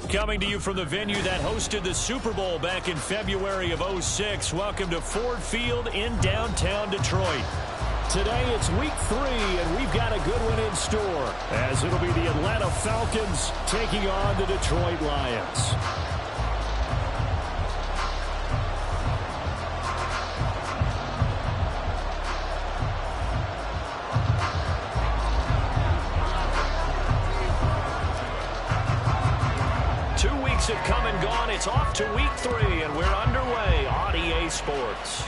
Coming to you from the venue that hosted the Super Bowl back in February of '06. Welcome to Ford Field in downtown Detroit. Today it's week 3, and we've got a good one in store, as it'll be the Atlanta Falcons taking on the Detroit Lions. Have come and gone. It's off to week 3, and we're underway on EA Sports.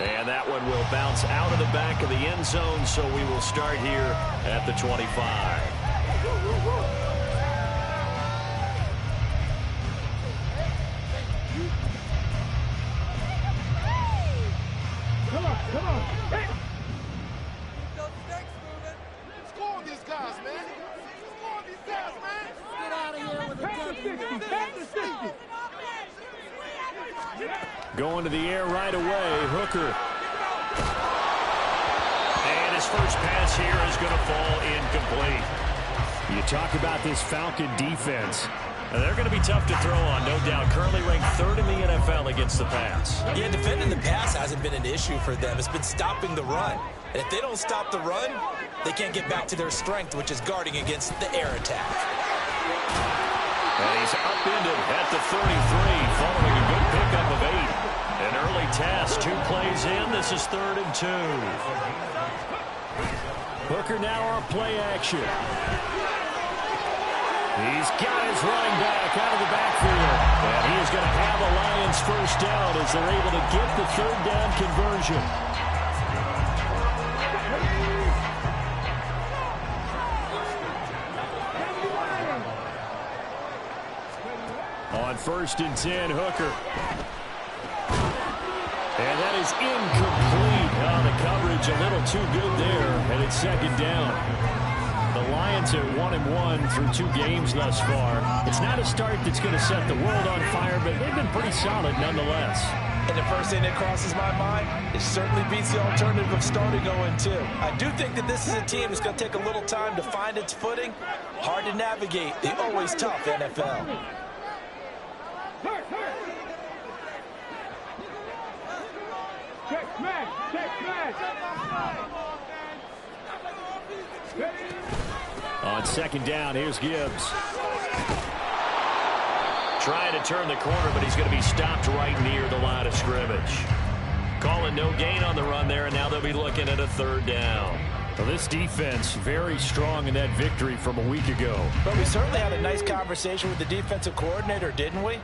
And that one will bounce out of the back of the end zone, so we will start here at the 25. Come on, come on. Hey. Score these guys, man. Score these guys, man. Get out of here with the Going to the air right away, Hooker. And his first pass here is going to fall incomplete. You talk about this Falcon defense. They're going to be tough to throw on, no doubt. Currently ranked 3rd in the NFL against the pass. Yeah, defending the pass hasn't been an issue for them. It's been stopping the run. And if they don't stop the run, they can't get back to their strength, which is guarding against the air attack. And he's upended at the 33, following a good pickup of 8. An early test, 2 plays in. This is 3rd and 2. Hooker now on play action. He's got his running back out of the backfield. And he is going to have a Lions first down as they're able to get the 3rd down conversion. On 1st and 10, Hooker. And that is incomplete. Oh, the coverage a little too good there, and it's 2nd down. The Lions are 1-1 through 2 games thus far. It's not a start that's going to set the world on fire, but they've been pretty solid nonetheless. And the first thing that crosses my mind, it certainly beats the alternative of starting 0-2. I do think that this is a team that's going to take a little time to find its footing. Hard to navigate the always tough NFL. Check smash! Check smash! On second down, here's Gibbs. Trying to turn the corner, but he's going to be stopped right near the line of scrimmage. Calling no gain on the run there, and now they'll be looking at a third down. Well, this defense very strong in that victory from a week ago. But we certainly had a nice conversation with the defensive coordinator, didn't we?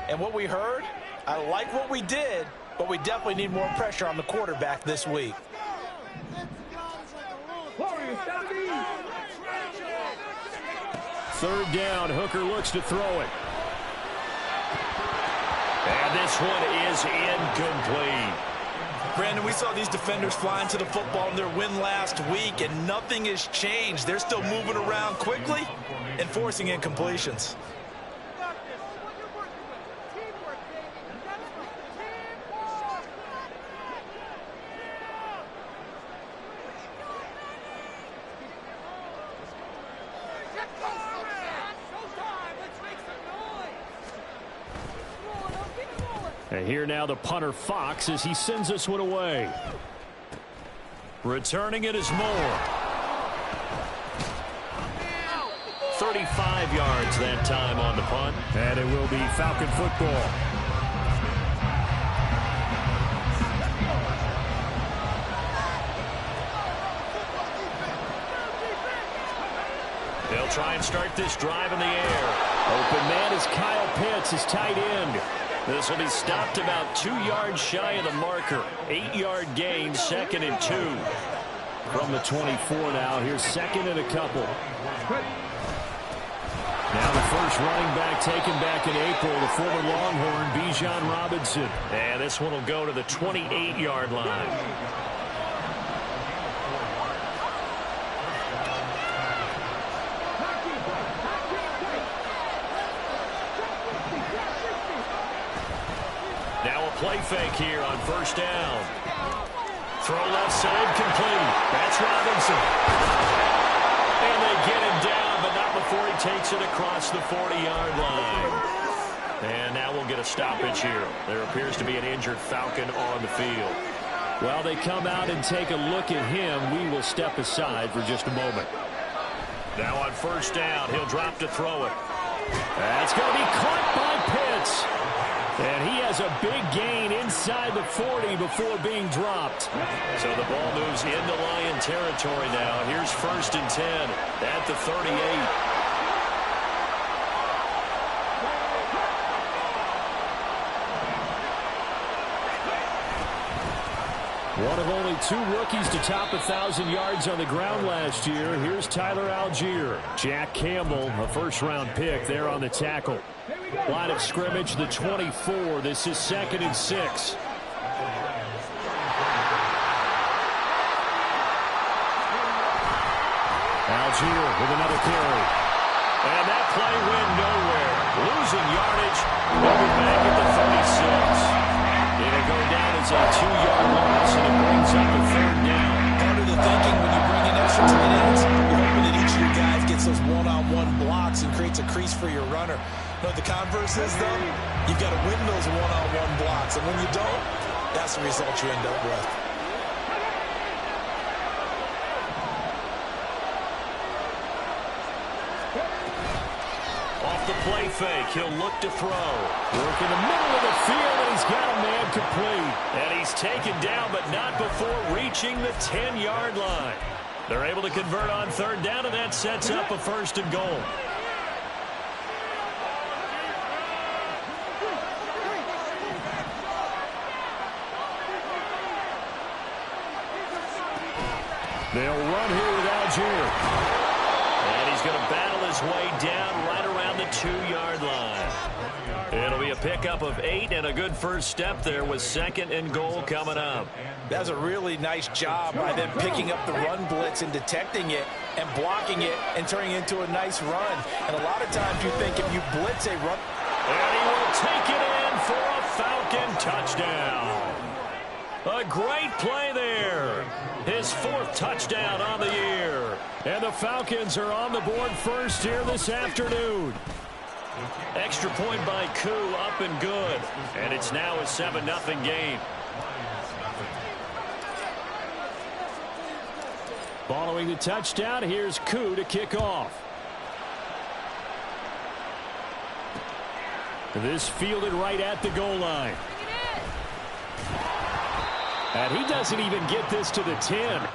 And what we heard, I like what we did, but we definitely need more pressure on the quarterback this week. Third down, Hooker looks to throw it. And this one is incomplete. Brandon, we saw these defenders fly into the football in their win last week, and nothing has changed. They're still moving around quickly and forcing incompletions. And here now the punter Fox as he sends this one away. Returning it is Moore. 35 yards that time on the punt. And it will be Falcon football. They'll try and start this drive in the air. Open man is Kyle Pitts, his tight end. This will be stopped about 2 yards shy of the marker. 8-yard gain, 2nd and 2. From the 24 now, here's 2nd and a couple. Now the first running back taken back in April, the former Longhorn, Bijan Robinson. And this one will go to the 28-yard line. Play fake here on first down. Throw left side complete. That's Robinson. And they get him down, but not before he takes it across the 40-yard line. And now we'll get a stoppage here. There appears to be an injured Falcon on the field. While they come out and take a look at him, we will step aside for just a moment. Now on first down, he'll drop to throw it. That's going to be caught by Pitts. And he has a big gain inside the 40 before being dropped. So the ball moves into Lion territory now. Here's 1st and 10 at the 38. One of only 2 rookies to top 1,000 yards on the ground last year. Here's Tyler Algier. Jack Campbell, a first-round pick there on the tackle. Line of scrimmage, the 24. This is 2nd and 6. Algier with another carry. And that play went nowhere. Losing yardage. We'll be back at the 36. It'll go down as a 2-yard loss, and it brings up a 3rd down. Part of the thinking when you bring in extra tight ends, you're hoping that each of your guys gets those one-on-one blocks and creates a crease for your runner. But the converse is, though, you've got to win those one-on-one blocks. And when you don't, that's the result you end up with. Off the play fake, he'll look to throw. Work in the middle of the field, and he's got a man complete. And he's taken down, but not before reaching the 10-yard line. They're able to convert on 3rd down, and that sets up a 1st and goal. They'll run here with Algier. And he's going to battle his way down right around the 2-yard line. It'll be a pickup of 8 and a good first step there with 2nd and goal coming up. That's a really nice job by them picking up the run blitz and detecting it and blocking it and turning it into a nice run. And a lot of times you think if you blitz a run. And he will take it in for a Falcon touchdown. A great play there. His 4th touchdown on the year. And the Falcons are on the board first here this afternoon. Extra point by Koo, up and good. And it's now a 7-0 game. Following the touchdown, here's Koo to kick off. This fielded right at the goal line. And he doesn't even get this to the 10.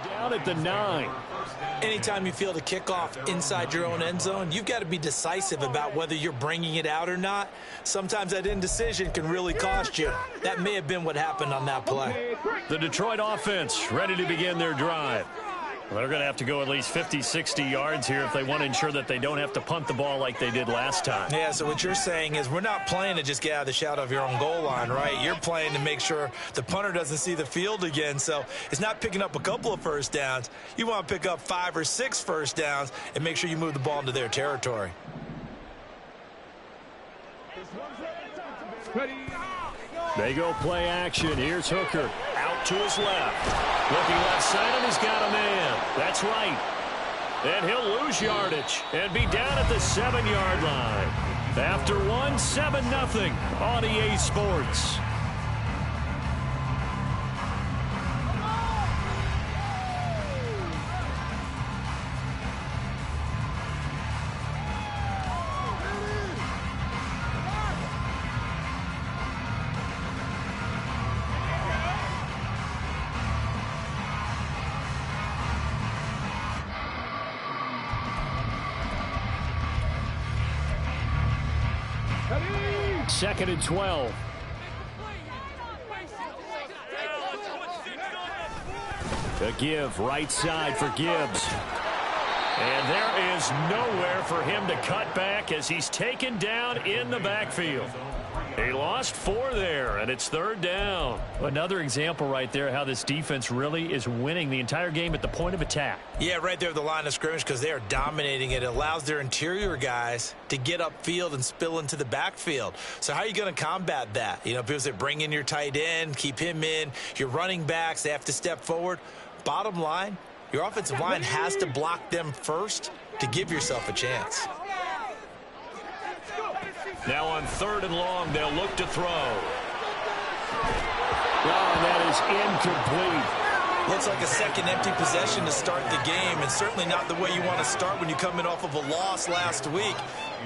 Down at the 9. Anytime you feel the kickoff inside your own end zone, you've got to be decisive about whether you're bringing it out or not. Sometimes that indecision can really cost you. That may have been what happened on that play. The Detroit offense ready to begin their drive. Well, they're going to have to go at least 50, 60 yards here if they want to ensure that they don't have to punt the ball like they did last time. Yeah, so what you're saying is we're not playing to just get out of the shadow of your own goal line, right? You're playing to make sure the punter doesn't see the field again. So it's not picking up a couple of first downs. You want to pick up 5 or 6 first downs and make sure you move the ball into their territory. They go play action. Here's Hooker out to his left. Looking left side, and he's got a man. That's right. And he'll lose yardage and be down at the 7-yard line. After 7-0 on EA Sports. Second and 12. The give right side for Gibbs. And there is nowhere for him to cut back as he's taken down in the backfield. He lost 4 there, and it's 3rd down. Another example right there how this defense really is winning the entire game at the point of attack. Yeah, right there at the line of scrimmage because they are dominating it. It allows their interior guys to get upfield and spill into the backfield. So how are you going to combat that? You know, people say bring in your tight end, keep him in. Your running backs, they have to step forward. Bottom line, your offensive line has to block them first to give yourself a chance. Now on 3rd and long, they'll look to throw. Oh, that is incomplete. Looks like a second empty possession to start the game, and certainly not the way you want to start when you come in off of a loss last week.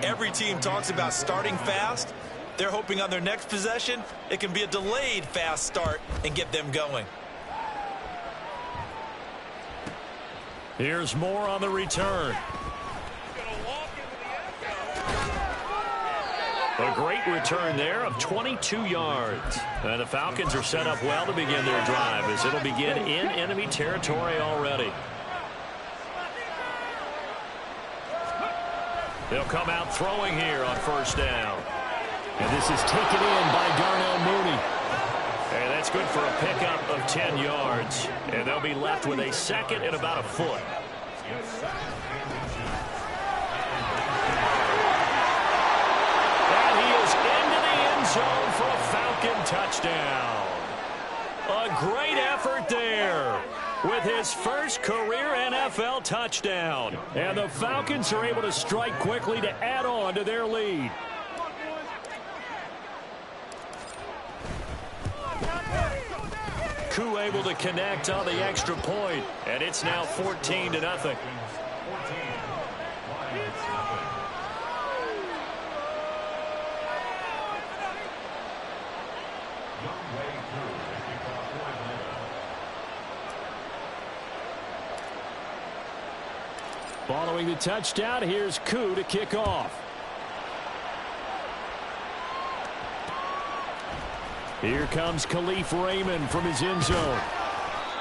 Every team talks about starting fast. They're hoping on their next possession it can be a delayed fast start and get them going. Here's more on the return. A great return there of 22 yards. And the Falcons are set up well to begin their drive as it'll begin in enemy territory already. They'll come out throwing here on first down. And this is taken in by Darnell Mooney. And that's good for a pickup of 10 yards. And they'll be left with a second and about a foot. And he is into the end zone for a Falcon touchdown. A great effort there with his first career NFL touchdown. And the Falcons are able to strike quickly to add on to their lead. Koo able to connect on the extra point, and it's now 14-0. Following the touchdown, here's Koo to kick off. Here comes Khalif Raymond from his end zone.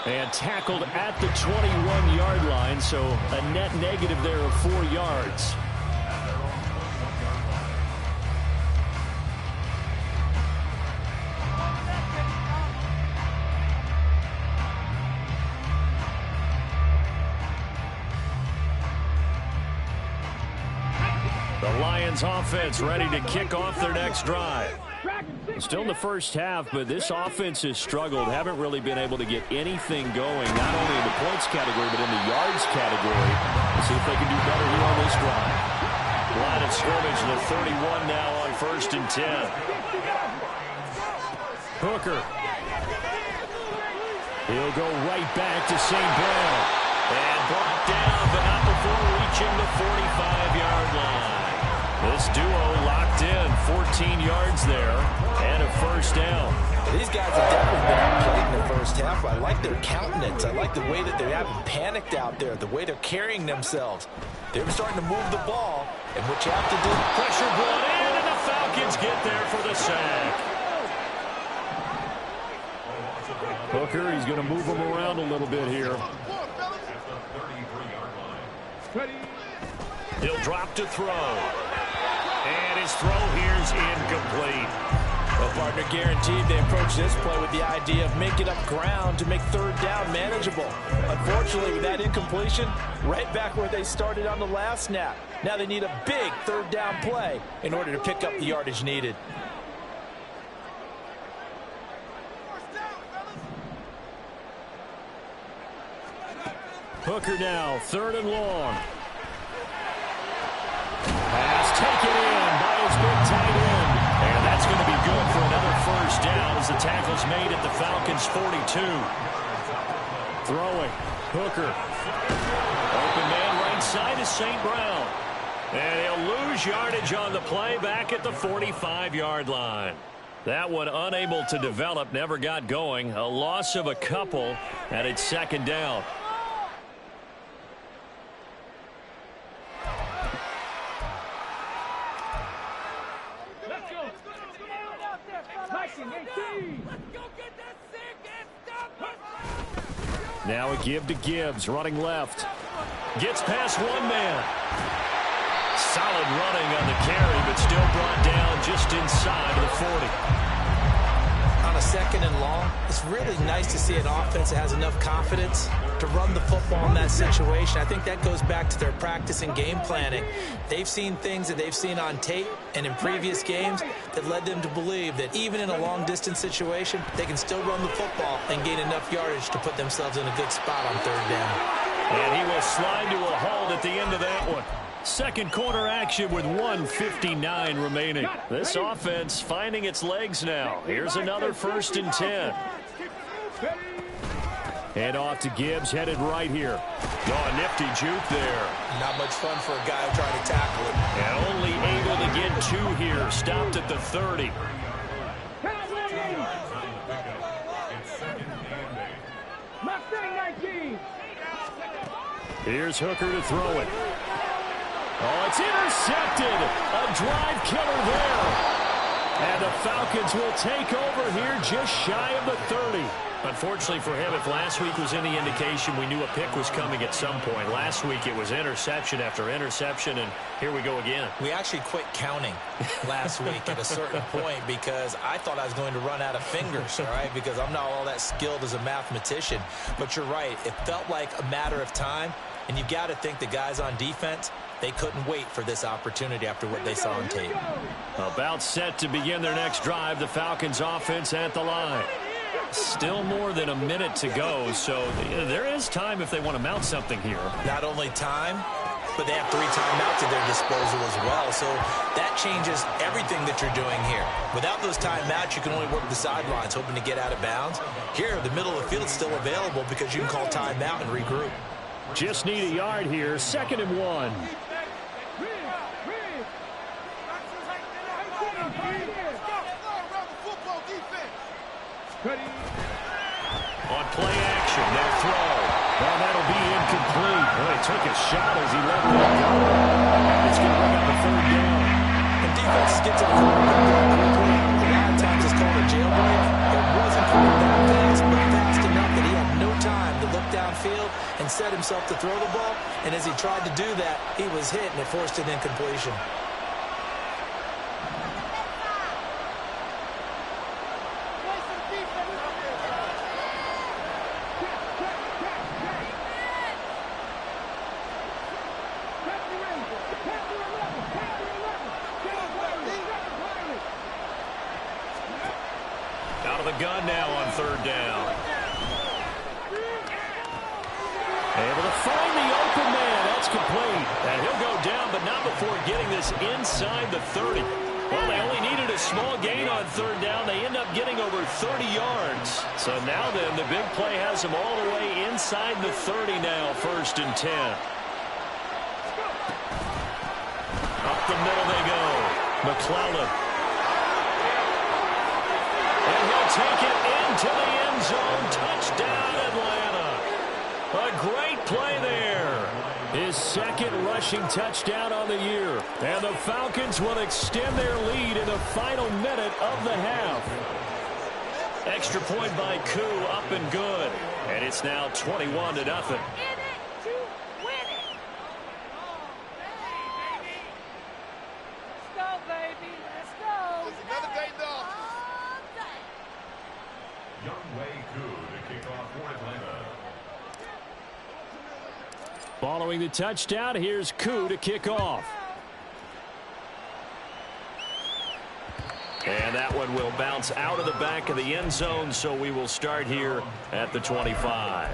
And tackled at the 21-yard line, so a net negative there of 4 yards. The Lions offense ready to kick off their next drive. Still in the first half, but this offense has struggled. Haven't really been able to get anything going, not only in the points category, but in the yards category. Let's see if they can do better here on this drive. Line of scrimmage to the 31 now on 1st and 10. Hooker. He'll go right back to St. Brown. And brought down, but not before reaching the 45-yard line. This duo locked in, 14 yards there, and a first down. These guys have definitely been outplayed in the first half. I like their countenance. I like the way that they haven't panicked out there, the way they're carrying themselves. They're starting to move the ball, and what you have to do... Pressure brought in, and the Falcons get there for the sack. Hooker, he's going to move him around a little bit here. He'll drop to throw. And his throw here's incomplete. Well, partner, guaranteed they approach this play with the idea of making up ground to make third down manageable. Unfortunately, with that incompletion, right back where they started on the last snap. Now they need a big third down play in order to pick up the yardage needed. Hooker now, 3rd and long. Pass taken in by his big tight end. And that's going to be good for another first down as the tackle's made at the Falcons' 42. Throwing. Hooker. Open man right side is St. Brown. And he'll lose yardage on the play back at the 45-yard line. That one unable to develop, never got going. A loss of a couple, and it's 2nd down. Now a give to Gibbs, running left. Gets past one man. Solid running on the carry, but still brought down just inside the 40. On a 2nd and long, it's really nice to see an offense that has enough confidence to run the football in that situation. I think that goes back to their practice and game planning. They've seen things that they've seen on tape and in previous games that led them to believe that even in a long-distance situation, they can still run the football and gain enough yardage to put themselves in a good spot on 3rd down. And he will slide to a hold at the end of that one. Second quarter action with 1:59 remaining. This offense finding its legs now. Here's another 1st and 10. And off to Gibbs, headed right here. Oh, a nifty juke there. Not much fun for a guy trying to tackle it. And only able to get 2 here. Stopped at the 30. Here's Hooker to throw it. Oh, it's intercepted. A drive killer there. And the Falcons will take over here just shy of the 30. Unfortunately for him, if last week was any indication, we knew a pick was coming at some point. Last week it was interception after interception, and here we go again. We actually quit counting last week at a certain point because I thought I was going to run out of fingers, all right, because I'm not all that skilled as a mathematician. But you're right. It felt like a matter of time, and you've got to think the guys on defense, they couldn't wait for this opportunity after what they saw on tape. About set to begin their next drive, the Falcons offense at the line. Still more than a minute to go, so there is time if they want to mount something here. Not only time, but they have 3 timeouts at their disposal as well, so that changes everything that you're doing here. Without those timeouts, you can only work the sidelines, hoping to get out of bounds. Here, the middle of the field's still available because you can call timeout and regroup. Just need a yard here, 2nd and 1. On play action, they'll throw. Well, that'll be incomplete. Boy, he took a shot as he let that go. And it's going to bring up a 3rd down. And defense gets to the quarterback quickly. A lot of times it's called a jailbreak. It wasn't quite that fast, but fast enough that he had no time to look downfield and set himself to throw the ball. And as he tried to do that, he was hit, and it forced an incompletion. Out of the gun now on 3rd down. Able to find the open man. That's complete. And he'll go down, but not before getting this inside the 30. Well, they only needed a small gain on 3rd down. They end up getting over 30 yards. So now then, the big play has them all the way inside the 30 now, 1st and 10. Up the middle they go. McClellan. And he'll take it into the end zone. Touchdown, Atlanta. A great play there. His 2nd rushing touchdown on the year. And the Falcons will extend their lead in the final minute of the half. Extra point by Koo, up and good. And it's now 21-0. Following the touchdown, here's Koo to kick off. And that one will bounce out of the back of the end zone, so we will start here at the 25.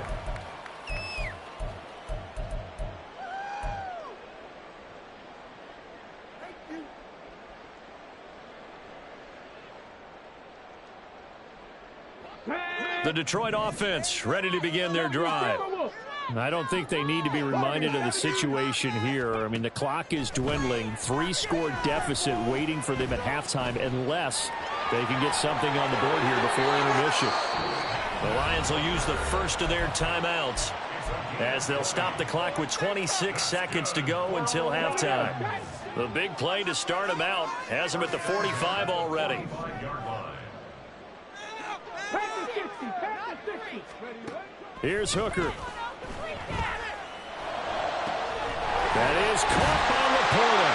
The Detroit offense ready to begin their drive. I don't think they need to be reminded of the situation here. I mean, the clock is dwindling. 3-score deficit waiting for them at halftime unless they can get something on the board here before intermission. The Lions will use the first of their timeouts as they'll stop the clock with 26 seconds to go until halftime. The big play to start them out has them at the 45 already. Here's Hooker. That is caught by Laporta.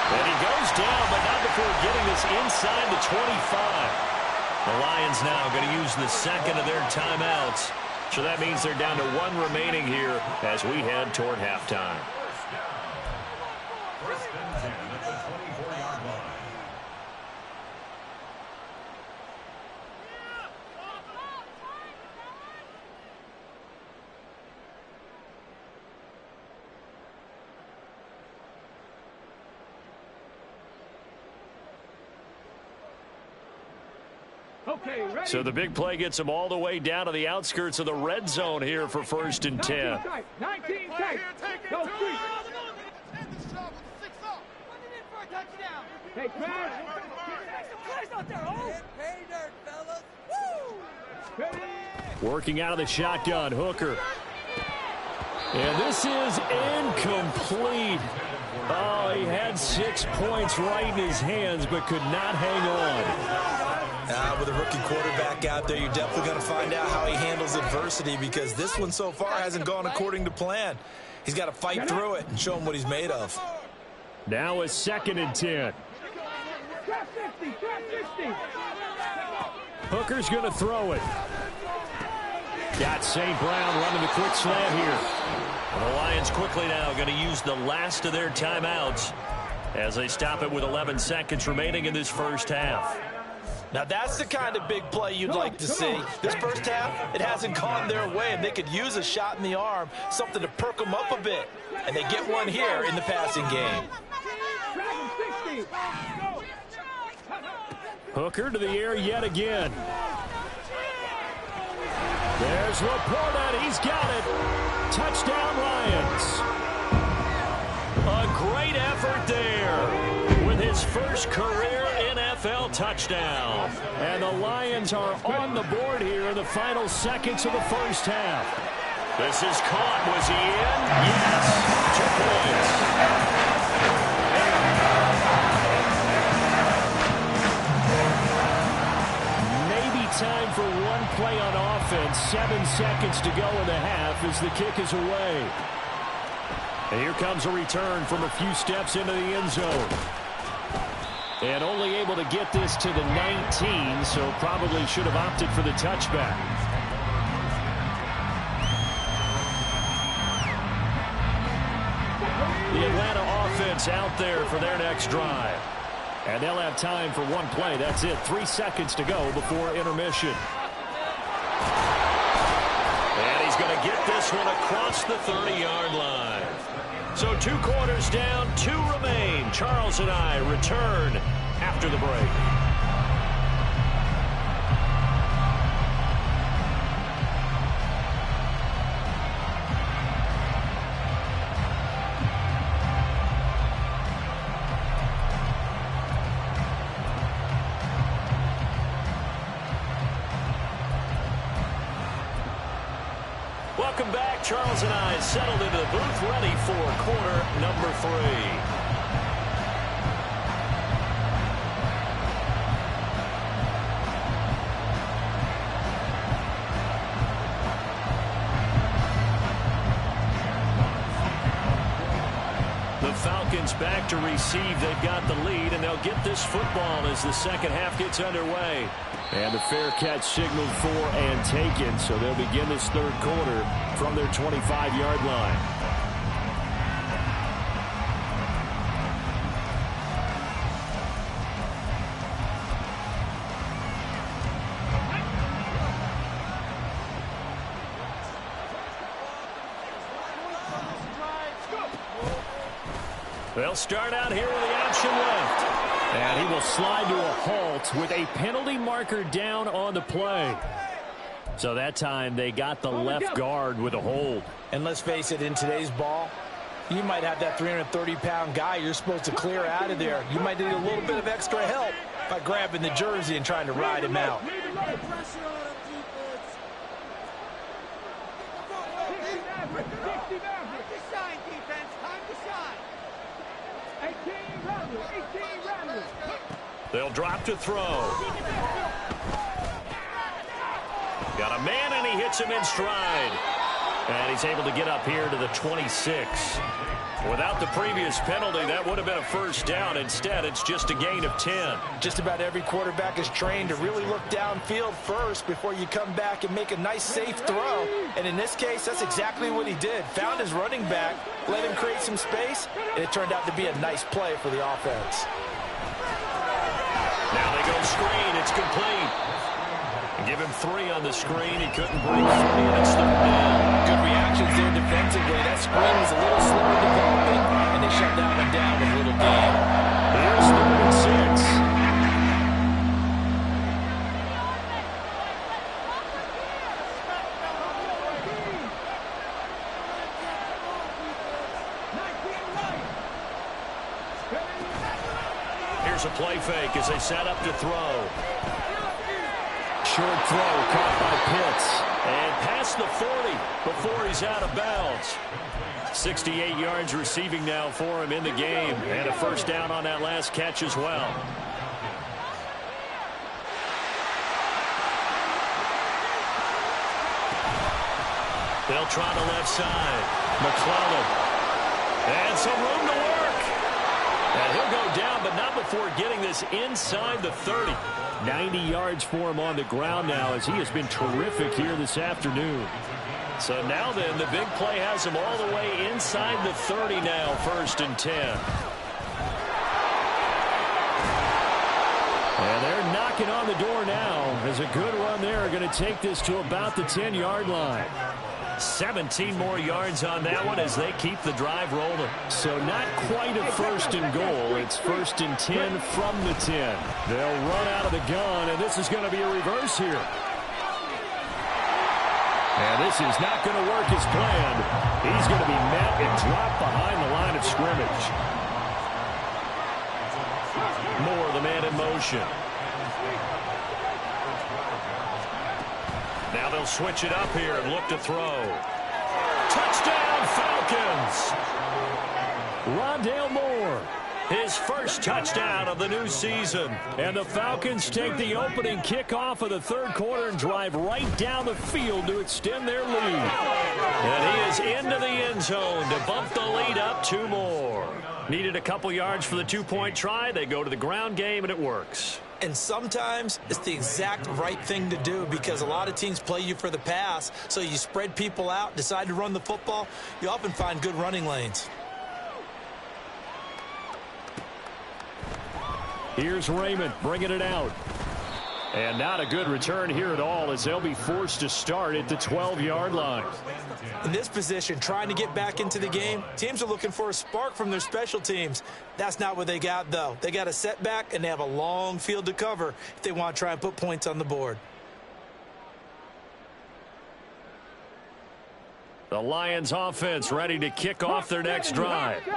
And he goes down, but not before getting this inside the 25. The Lions now going to use the 2nd of their timeouts. So that means they're down to 1 remaining here as we head toward halftime. Okay, ready? So the big play gets them all the way down to the outskirts of the red zone here for 1st and 10. 19 tight. Go street. Hey, man. Working out of the shotgun, Hooker. And this is incomplete. Oh, he had 6 points right in his hands, but could not hang on. With a rookie quarterback out there, you're definitely going to find out how he handles adversity, because this one so far hasn't gone according to plan. He's got to fight through it and show him what he's made of. Now a 2nd and 10. Hooker's going to throw it. Got St. Brown running the quick slant here. And the Lions quickly now going to use the last of their timeouts as they stop it with 11 seconds remaining in this first half. Now that's the kind of big play you'd like to see. This first half, it hasn't gone their way, and they could use a shot in the arm, something to perk them up a bit. And they get one here in the passing game. Hooker to the air yet again. There's Laporta. He's got it. Touchdown, Lions. A great effort there with his first career NFL touchdown. And the Lions are on the board here in the final seconds of the first half. This is caught. Was he in? Yes. 2 points. Time for one play on offense. 7 seconds to go in the half as the kick is away. And here comes a return from a few steps into the end zone. And only able to get this to the 19, so probably should have opted for the touchback. The Atlanta offense out there for their next drive. And they'll have time for one play. That's it. 3 seconds to go before intermission. And he's going to get this one across the 30-yard line. So 2 quarters down, 2 remain. Charles and I return after the break. Welcome back. Charles and I settled into the booth, ready for quarter number 3. The Falcons back to receive. They've got the lead, and they'll get this football as the second half gets underway. And the fair catch signaled for and taken, so they'll begin this third quarter from their 25-yard line. They'll start out here with the option left. And he will slide to a halt with a penalty marker down on the play. So that time they got the left guard with a hold. And let's face it, in today's ball, you might have that 330-pound guy you're supposed to clear out of there. You might need a little bit of extra help by grabbing the jersey and trying to ride him out. They'll drop to throw. Got a man, and he hits him in stride. And he's able to get up here to the 26. Without the previous penalty, that would have been a first down. Instead, it's just a gain of 10. Just about every quarterback is trained to really look downfield first before you come back and make a nice, safe throw. And in this case, that's exactly what he did. Found his running back, let him create some space, and it turned out to be a nice play for the offense. Now they go screen. It's complete. Give him 3 on the screen. He couldn't break 3, and it's 3rd down. Good reactions there defensively. That screen was a little slower developing, and they shut that one down with a little gain. Here's 3rd and 6. Here's a play fake as they set up to throw. Short throw caught by Pitts. And past the 40 before he's out of bounds. 68 yards receiving now for him in the game. And a first down on that last catch as well. They'll try the left side. McClellan. And some room to work. And he'll go down, but not before getting this inside the 30. 90 yards for him on the ground now as he has been terrific here this afternoon. So now then, the big play has him all the way inside the 30 now, 1st and 10. And they're knocking on the door now as a good run there. Going to take this to about the 10-yard line. 17 more yards on that one as they keep the drive rolling. So not quite a 1st and goal. It's 1st and 10 from the 10. They'll run out of the gun, and this is going to be a reverse here. And this is not going to work as planned. He's going to be met and dropped behind the line of scrimmage. Moore, the man in motion. Now they'll switch it up here and look to throw. Touchdown, Falcons! Rondale Moore, his first touchdown of the new season. And the Falcons take the opening kickoff of the 3rd quarter and drive right down the field to extend their lead. And he is into the end zone to bump the lead up 2 more. Needed a couple yards for the 2-point try. They go to the ground game, and it works. And sometimes it's the exact right thing to do because a lot of teams play you for the pass. So you spread people out, decide to run the football. You often find good running lanes. Here's Raymond bringing it out. And not a good return here at all as they'll be forced to start at the 12-yard line. In this position, trying to get back into the game, teams are looking for a spark from their special teams. That's not what they got, though. They got a setback, and they have a long field to cover if they want to try and put points on the board. The Lions offense ready to kick off their next drive.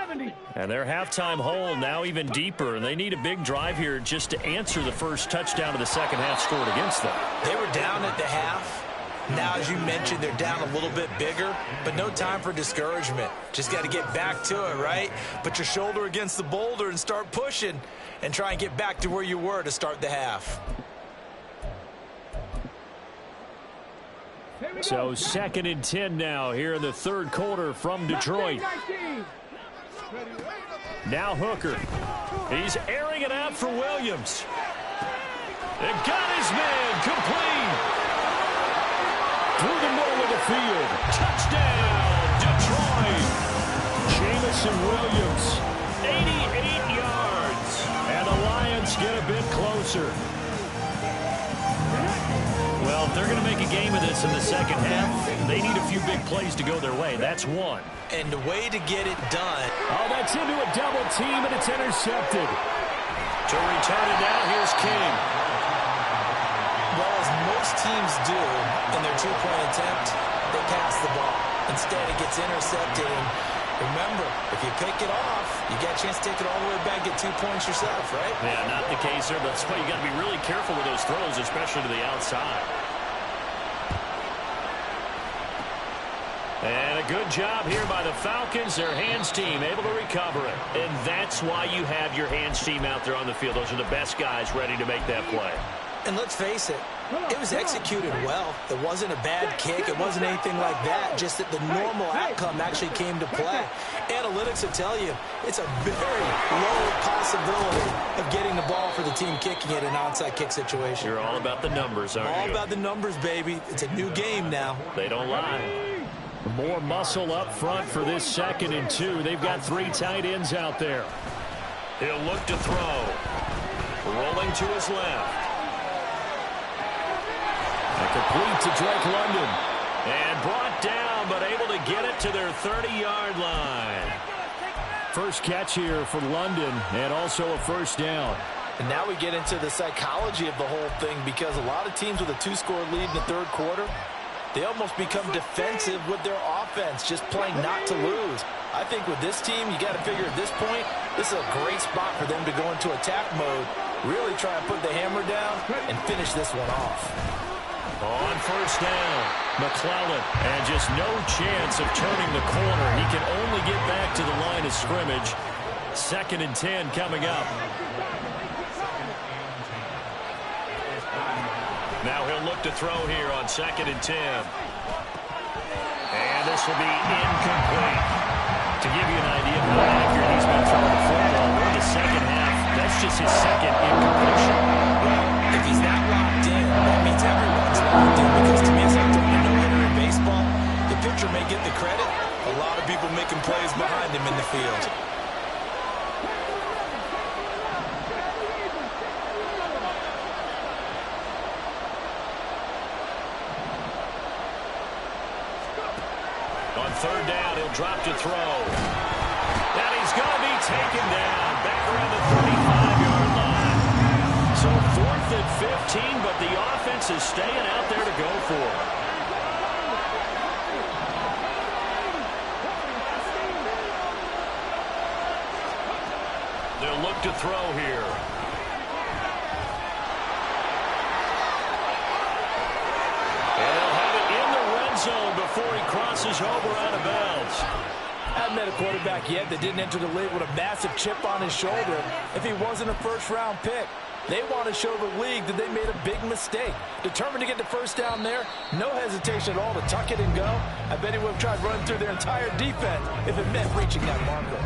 And their halftime hole now even deeper, and they need a big drive here just to answer the first touchdown of the second half scored against them. They were down at the half. Now, as you mentioned, they're down a little bit bigger, but no time for discouragement. Just got to get back to it, right? Put your shoulder against the boulder and start pushing and try and get back to where you were to start the half. So 2nd and 10 now here in the 3rd quarter from Detroit. Now Hooker. He's airing it out for Williams. And got his man complete. Through the middle of the field. Touchdown, Detroit. Jamison Williams, 88 yards. And the Lions get a bit closer. Well, if they're going to make a game of this in the second half, they need a few big plays to go their way. That's one. And the way to get it done. Oh, that's into a double team, and it's intercepted. To return it now, here's King. Well, as most teams do in their 2-point attempt, they pass the ball. Instead, it gets intercepted. And remember, if you pick it off, you got a chance to take it all the way back, get 2 points yourself, right? Yeah, not the case there, but that's why you got to be really careful with those throws, especially to the outside. And a good job here by the Falcons. Their hands team able to recover it. And that's why you have your hands team out there on the field. Those are the best guys ready to make that play. And let's face it, it was executed well. It wasn't a bad kick. It wasn't anything like that. Just that the normal outcome actually came to play. Analytics will tell you it's a very low possibility of getting the ball for the team kicking it in an onside kick situation. You're all about the numbers, aren't you? All about the numbers, baby. It's a new game now. They don't lie. More muscle up front for this 2nd and 2. They've got 3 tight ends out there. He'll look to throw. Rolling to his left. And complete to Drake London. And brought down, but able to get it to their 30-yard line. First catch here for London, and also a first down. And now we get into the psychology of the whole thing because a lot of teams with a 2-score lead in the 3rd quarter, they almost become defensive with their offense, just playing not to lose. I think with this team, you got to figure at this point, this is a great spot for them to go into attack mode, really try and put the hammer down and finish this one off. On first down, McClellan, and just no chance of turning the corner. He can only get back to the line of scrimmage. 2nd and 10 coming up. Now he'll look to throw here on 2nd and 10. And this will be incomplete. To give you an idea of how accurate he's been throwing the football in the second half, that's just his 2nd incompletion. Well, if he's not locked in, that means everyone's locked in, because to me it's like throwing a no-hitter in baseball. The pitcher may get the credit. A lot of people making plays behind him in the field. On 3rd down, he'll drop to throw. And he's going to be taken down back around the 35-yard line. So 4th and 15, but the offense is staying out there to go for it. They'll look to throw here. Zone before he crosses over out of bounds. I haven't met a quarterback yet that didn't enter the league with a massive chip on his shoulder if he wasn't a first-round pick. They want to show the league that they made a big mistake. Determined to get the first down there, no hesitation at all to tuck it and go. I bet he would have tried running through their entire defense if it meant reaching that marker.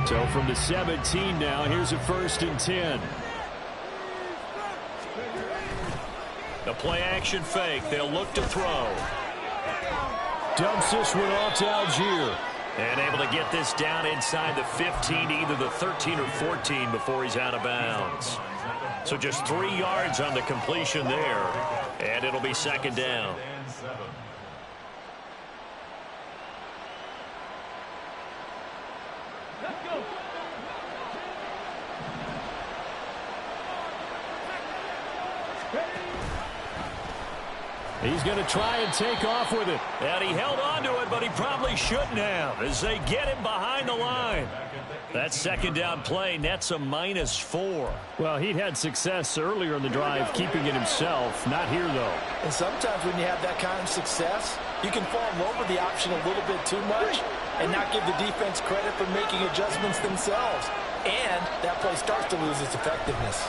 So from the 17 now, here's a 1st and 10. The play-action fake. They'll look to throw. Dumps this one off to Algier. And able to get this down inside the 15, either the 13 or 14 before he's out of bounds. So just 3 yards on the completion there. And it'll be 2nd down. He's going to try and take off with it. And he held on to it, but he probably shouldn't have as they get him behind the line. That 2nd down play nets a -4. Well, he'd had success earlier in the drive keeping it himself. Not here, though. And sometimes when you have that kind of success, you can fall in love with the option a little bit too much and not give the defense credit for making adjustments themselves. And that play starts to lose its effectiveness.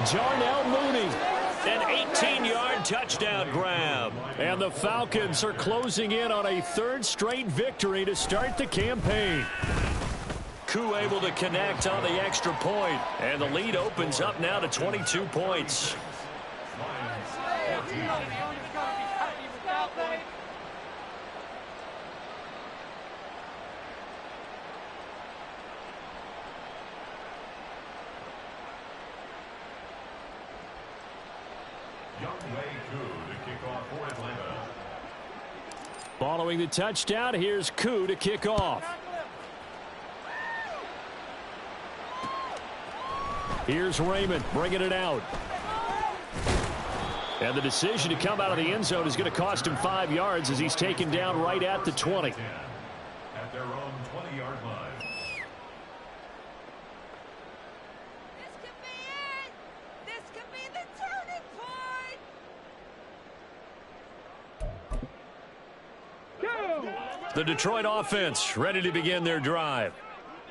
Jarnell Mooney, an 18-yard touchdown grab. And the Falcons are closing in on a 3rd straight victory to start the campaign. Koo able to connect on the extra point, and the lead opens up now to 22 points. Following the touchdown, here's Koo to kick off. Here's Raymond bringing it out. And the decision to come out of the end zone is going to cost him 5 yards as he's taken down right at the 20. At their own 20-yard line. This could be it. This could be the turning point. The Detroit offense ready to begin their drive.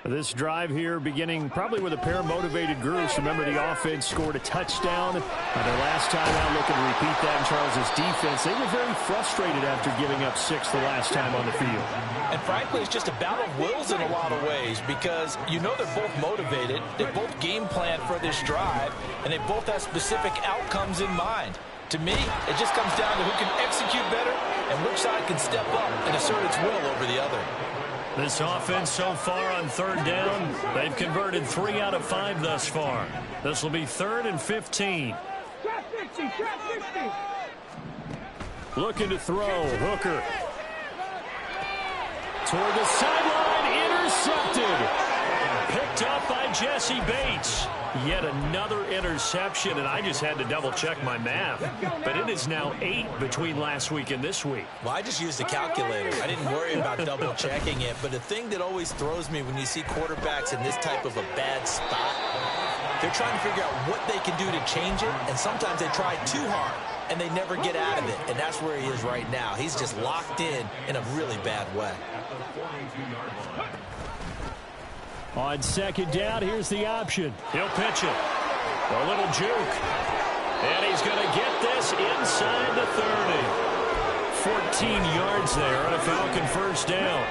This drive here beginning probably with a pair of motivated groups. Remember, the offense scored a touchdown. Their last time out, looking to repeat that in Charles' defense. They were very frustrated after giving up 6 the last time on the field. And frankly, it's just a battle of wills in a lot of ways because you know they're both motivated. They both game plan for this drive, and they both have specific outcomes in mind. To me, it just comes down to who can execute better and which side can step up and assert its will over the other. This offense so far on 3rd down, they've converted 3 out of 5 thus far. This will be 3rd and 15. Looking to throw. Hooker. Toward the sideline. Intercepted. Picked up by Jesse Bates. Yet another interception, and I just had to double-check my math. But it is now 8 between last week and this week. Well, I just used a calculator. I didn't worry about double-checking it. But the thing that always throws me when you see quarterbacks in this type of a bad spot, they're trying to figure out what they can do to change it, and sometimes they try too hard, and they never get out of it. And that's where he is right now. He's just locked in a really bad way. On second down, here's the option. He'll pitch it. A little juke. And he's going to get this inside the 30. 14 yards there on a Falcon first down.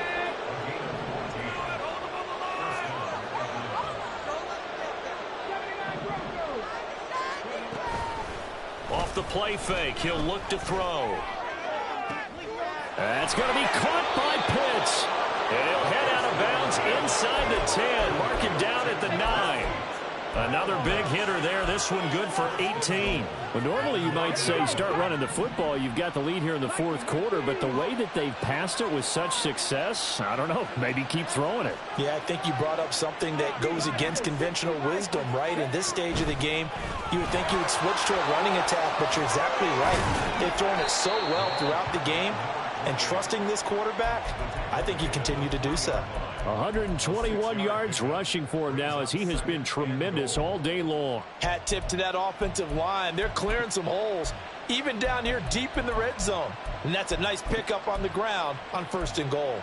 Off the play fake, he'll look to throw. That's going to be caught by Pitts. And he'll head out of bounds inside the 10. Mark him down at the 9. Another big hitter there. This one good for 18. Well, normally you might say start running the football. You've got the lead here in the fourth quarter. But the way that they've passed it with such success, I don't know, maybe keep throwing it. Yeah, I think you brought up something that goes against conventional wisdom, right? In this stage of the game, you would think you would switch to a running attack, but you're exactly right. They've thrown it so well throughout the game. And trusting this quarterback, I think he continue to do so. 121 yards rushing for him now as he has been tremendous all day long. Hat tip to that offensive line. They're clearing some holes, even down here deep in the red zone. And that's a nice pickup on the ground on 1st and goal.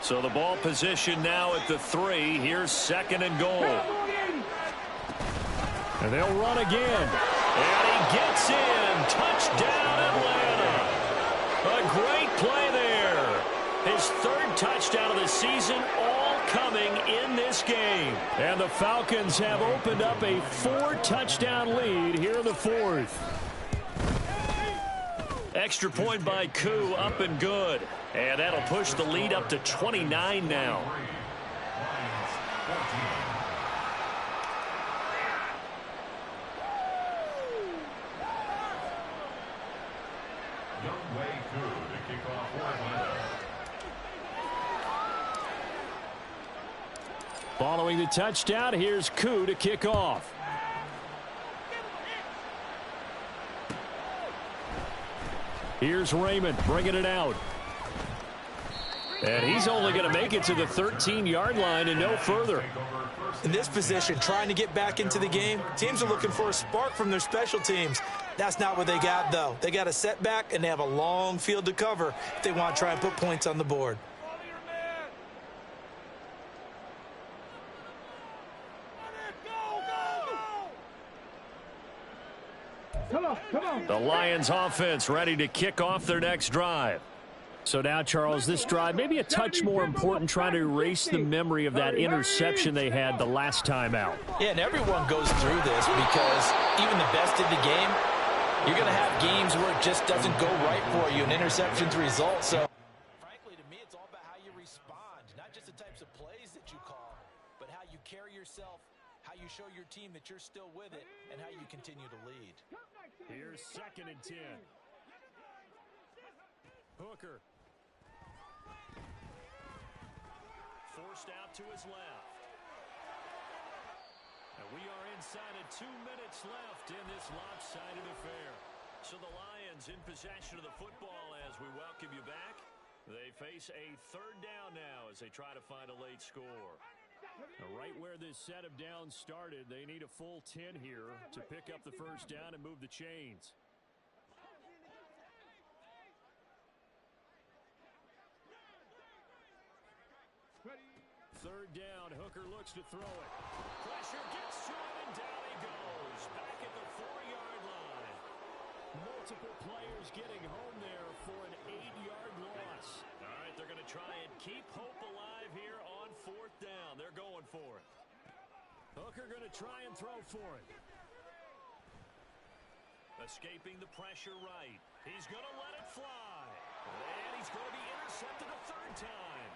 So the ball position now at the 3. Here's 2nd and goal. And they'll run again. And he gets in. Touchdown, Atlanta. A great play there. His 3rd touchdown of the season, all coming in this game. And the Falcons have opened up a 4-touchdown lead here in the 4th. Extra point by Koo, up and good. And that'll push the lead up to 29 now. Following the touchdown, here's Koo to kick off. Here's Raymond bringing it out. And he's only going to make it to the 13-yard line and no further. In this position, trying to get back into the game, teams are looking for a spark from their special teams. That's not what they got, though. They got a setback, and they have a long field to cover if they want to try and put points on the board. Come on. The Lions offense ready to kick off their next drive. So now, Charles, this drive maybe a touch more important, trying to erase the memory of that interception they had the last time out. Yeah, and everyone goes through this because even the best in the game, you're going to have games where it just doesn't go right for you, and interceptions result. So, frankly, to me, it's all about how you respond, not just the types of plays that you call, but how you carry yourself, how you show your team that you're still with it, and how you continue to lead. Here's 2nd and 10. Hooker. Forced out to his left. And we are inside of 2 minutes left in this lopsided affair. So the Lions in possession of the football as we welcome you back. They face a 3rd down now as they try to find a late score. Now, right where this set of downs started, they need a full 10 here to pick up the 1st down and move the chains. Third down, Hooker looks to throw it. Pressure gets to him, and down he goes. Back at the 4-yard line. Multiple players getting home there for an 8-yard loss. All right, they're going to try and keep hope alive here on 4th down. They're going for it. Hooker going to try and throw for it. Escaping the pressure right. He's going to let it fly. And he's going to be intercepted a 3rd time.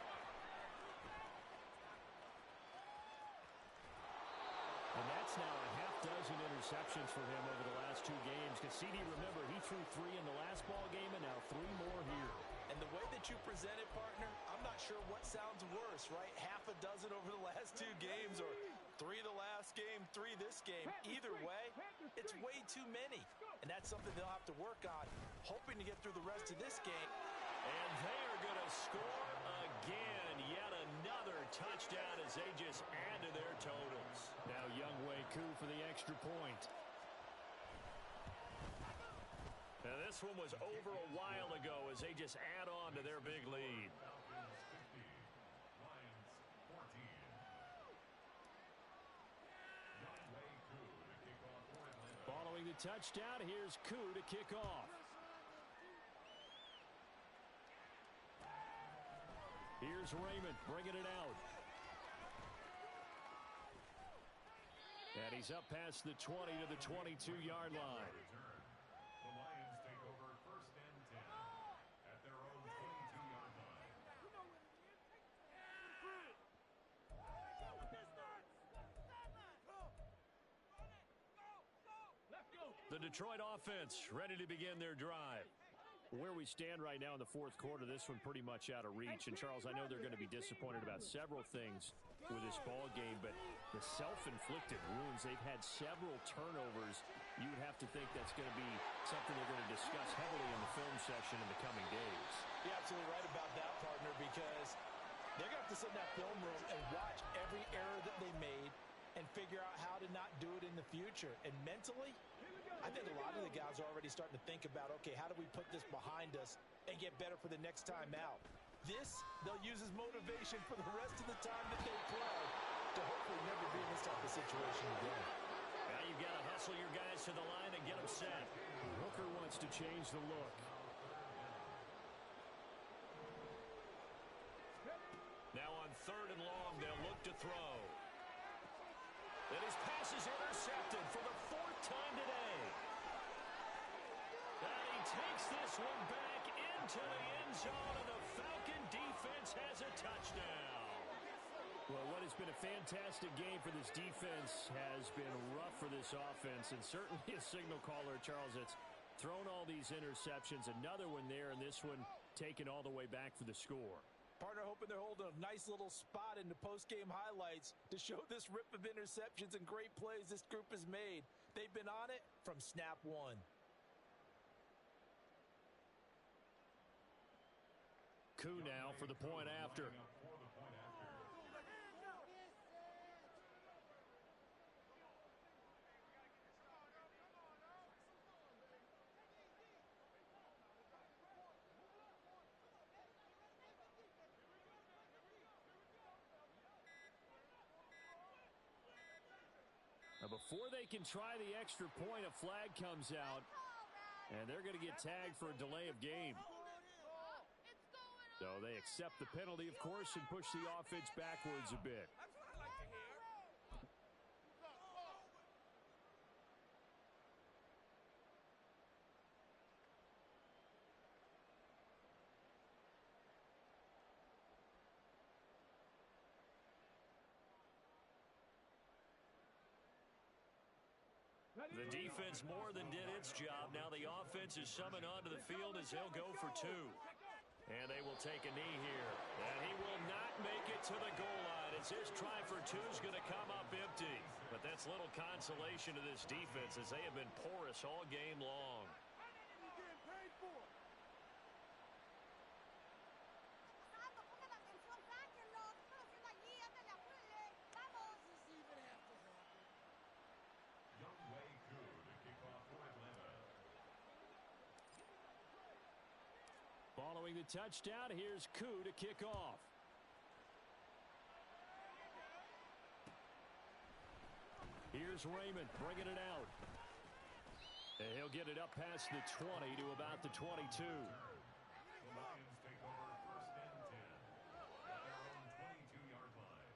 And that's now a half-dozen dozen interceptions for him over the last 2 games. Because CD, remember, he threw 3 in the last ball game and now 3 more here. And the way that you present it, partner, I'm not sure what sounds worse, right? Half a dozen over the last 2 games or 3 the last game, 3 this game. Either way, it's way too many. And that's something they'll have to work on, hoping to get through the rest of this game. And they are going to score again. Yet another touchdown as they just add to their totals. Now Younghoe Koo for the extra point. Now this one was over a while ago as they just add on to their big lead. Falcons 50, Lions 14. Younghoe Koo to kick off for Atlanta. Following the touchdown, here's Koo to kick off. Here's Raymond bringing it out. And he's up past the 20 to the 22-yard line. The Lions take over 1st and 10 at their own 22-yard line. The Detroit offense ready to begin their drive. Where we stand right now in the 4th quarter, this one pretty much out of reach. And, Charles, I know they're going to be disappointed about several things with this ball game, but the self-inflicted wounds, they've had several turnovers. You would have to think that's going to be something they're going to discuss heavily in the film session in the coming days. You're absolutely right about that, partner, because they're going to have to sit in that film room and watch every error that they made and figure out how to not do it in the future. And mentally, I think a lot of the guys are already starting to think about, okay, how do we put this behind us and get better for the next time out? This, they'll use as motivation for the rest of the time that they play to hopefully never be in this type of situation again. Now you've got to hustle your guys to the line and get them set. Hooker wants to change the look. Now on 3rd and long, they'll look to throw. And his pass is intercepted for the 4th time today. And he takes this one back into the end zone, and the Falcon defense has a touchdown. Well, what has been a fantastic game for this defense has been rough for this offense, and certainly a signal caller, Charles, that's thrown all these interceptions. Another one there, and this one taken all the way back for the score. Partner hoping they're holding a nice little spot in the post-game highlights to show this rip of interceptions and great plays this group has made. They've been on it from snap 1. Koo now for the point after. Now before they can try the extra point, a flag comes out, and they're going to get tagged for a delay of game. So they accept the penalty, of course, and push the offense backwards a bit. That's what I like to hear. The defense more than did its job. Now the offense is summoned onto the field as they'll go for 2. And they will take a knee here. And he will not make it to the goal line as his try for 2 is going to come up empty. But that's little consolation to this defense as they have been porous all game long. Younghoe Koo to kick off for Atlanta. Following the touchdown, here's Koo to kick off. Here's Raymond bringing it out. And he'll get it up past the 20 to about the 22. The Lions take over 1st and 10 at their own 22-yard line.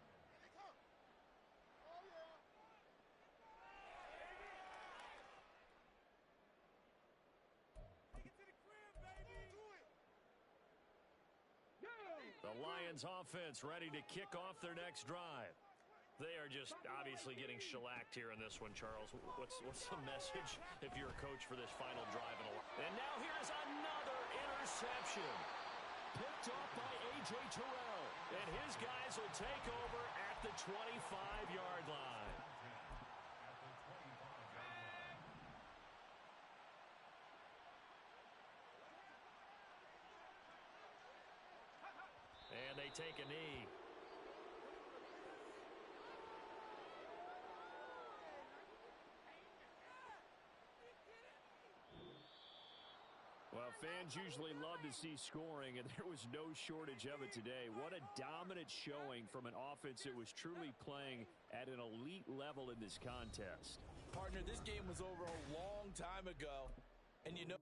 The Lions offense ready to kick off their next drive. They are just obviously getting shellacked here in this one, Charles. What's the message if you're a coach for this final drive? And now here's another interception. Picked off by A.J. Terrell. And his guys will take over at the 25-yard line. And they take a knee. Well, fans usually love to see scoring, and there was no shortage of it today. What a dominant showing from an offense that was truly playing at an elite level in this contest. Partner, this game was over a long time ago, and you know...